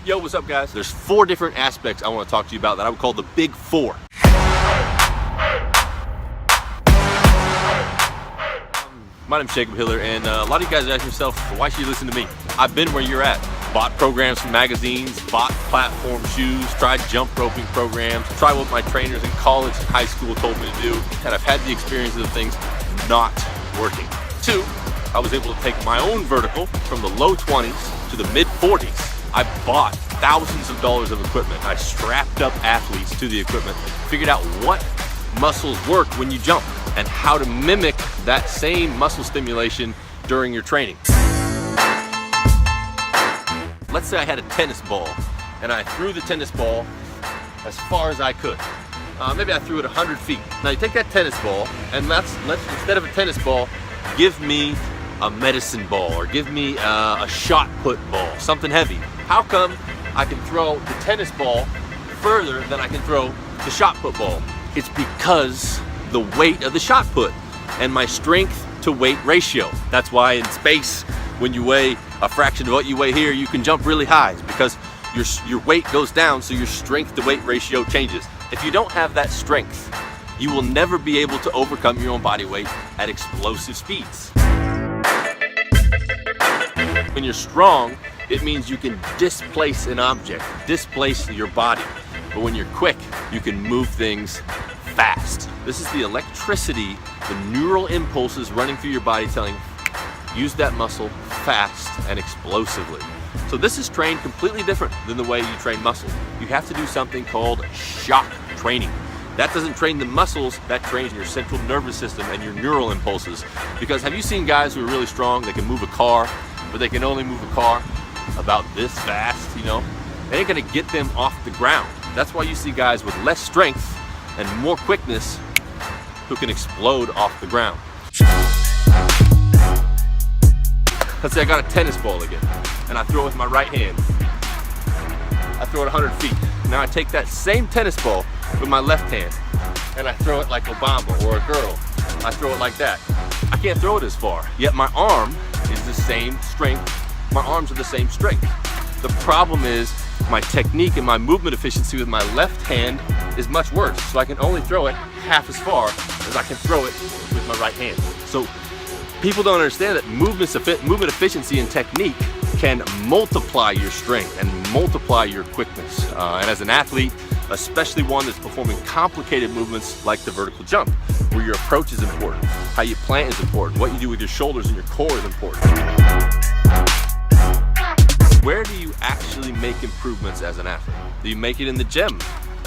Yo, what's up guys? There's 4 different aspects I want to talk to you about that I would call the big 4. My name's Jacob Hiller, and a lot of you guys ask yourself, why should you listen to me? I've been where you're at. Bought programs from magazines, bought platform shoes, tried jump roping programs, tried what my trainers in college and high school told me to do, and I've had the experiences of things not working. 2, I was able to take my own vertical from the low 20s to the mid 40s. I bought thousands of dollars of equipment. I strapped up athletes to the equipment, figured out what muscles work when you jump and how to mimic that same muscle stimulation during your training. Let's say I had a tennis ball and I threw the tennis ball as far as I could. Maybe I threw it 100 feet. Now you take that tennis ball and let's instead of a tennis ball, give me a medicine ball or give me a shot put ball, something heavy. How come I can throw the tennis ball further than I can throw the shot put ball? It's because the weight of the shot put and my strength to weight ratio. That's why in space, when you weigh a fraction of what you weigh here, you can jump really high. It's because your weight goes down, so your strength to weight ratio changes. If you don't have that strength, you will never be able to overcome your own body weight at explosive speeds. When you're strong, it means you can displace an object, displace your body. But when you're quick, you can move things fast. This is the electricity, the neural impulses running through your body telling you, use that muscle fast and explosively. So this is trained completely different than the way you train muscle. You have to do something called shock training. That doesn't train the muscles, that trains your central nervous system and your neural impulses. Because have you seen guys who are really strong, they can move a car, but they can only move a car about this fast, you know? They ain't gonna get them off the ground. That's why you see guys with less strength and more quickness who can explode off the ground. Let's say I got a tennis ball again, and I throw it with my right hand. I throw it 100 feet. Now I take that same tennis ball with my left hand, and I throw it like Obama or a girl. I throw it like that. I can't throw it as far, yet my arm is the same strength. My arms are the same strength. The problem is my technique and my movement efficiency with my left hand is much worse. So I can only throw it half as far as I can throw it with my right hand. So people don't understand that movement efficiency and technique can multiply your strength and multiply your quickness. And as an athlete, especially one that's performing complicated movements like the vertical jump, where your approach is important, how you plant is important, what you do with your shoulders and your core is important. Where do you actually make improvements as an athlete? Do you make it in the gym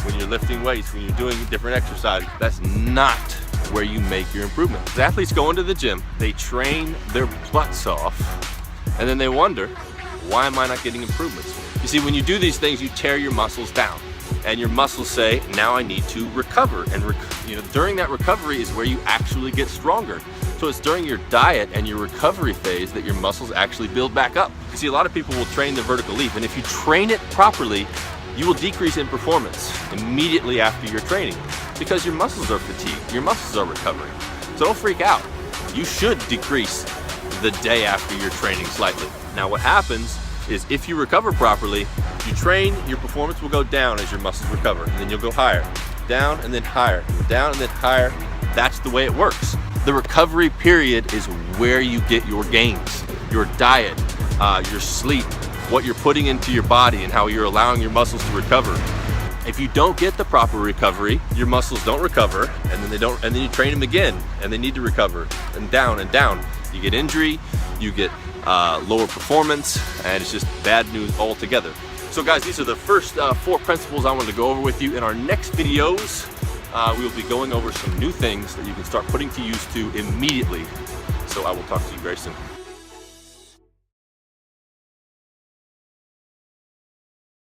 when you're lifting weights, when you're doing different exercises? That's not where you make your improvements. The athletes go into the gym, they train their butts off, and then they wonder, why am I not getting improvements? You see, when you do these things, you tear your muscles down, and your muscles say, now I need to recover. And during that recovery is where you actually get stronger. So it's during your diet and your recovery phase that your muscles actually build back up. You see, a lot of people will train the vertical leap, and if you train it properly, you will decrease in performance immediately after your training because your muscles are fatigued, your muscles are recovering. So don't freak out. You should decrease the day after your training slightly. Now what happens is if you recover properly, you train, your performance will go down as your muscles recover, and then you'll go higher, down and then higher, down and then higher. That's the way it works. The recovery period is where you get your gains, your diet, your sleep, what you're putting into your body and how you're allowing your muscles to recover. If you don't get the proper recovery, your muscles don't recover, and then you train them again, and they need to recover, and down and down. You get injury, you get lower performance, and it's just bad news altogether. So guys, these are the first 4 principles I wanted to go over with you. In our next videos, we will be going over some new things that you can start putting to use immediately. So I will talk to you very soon.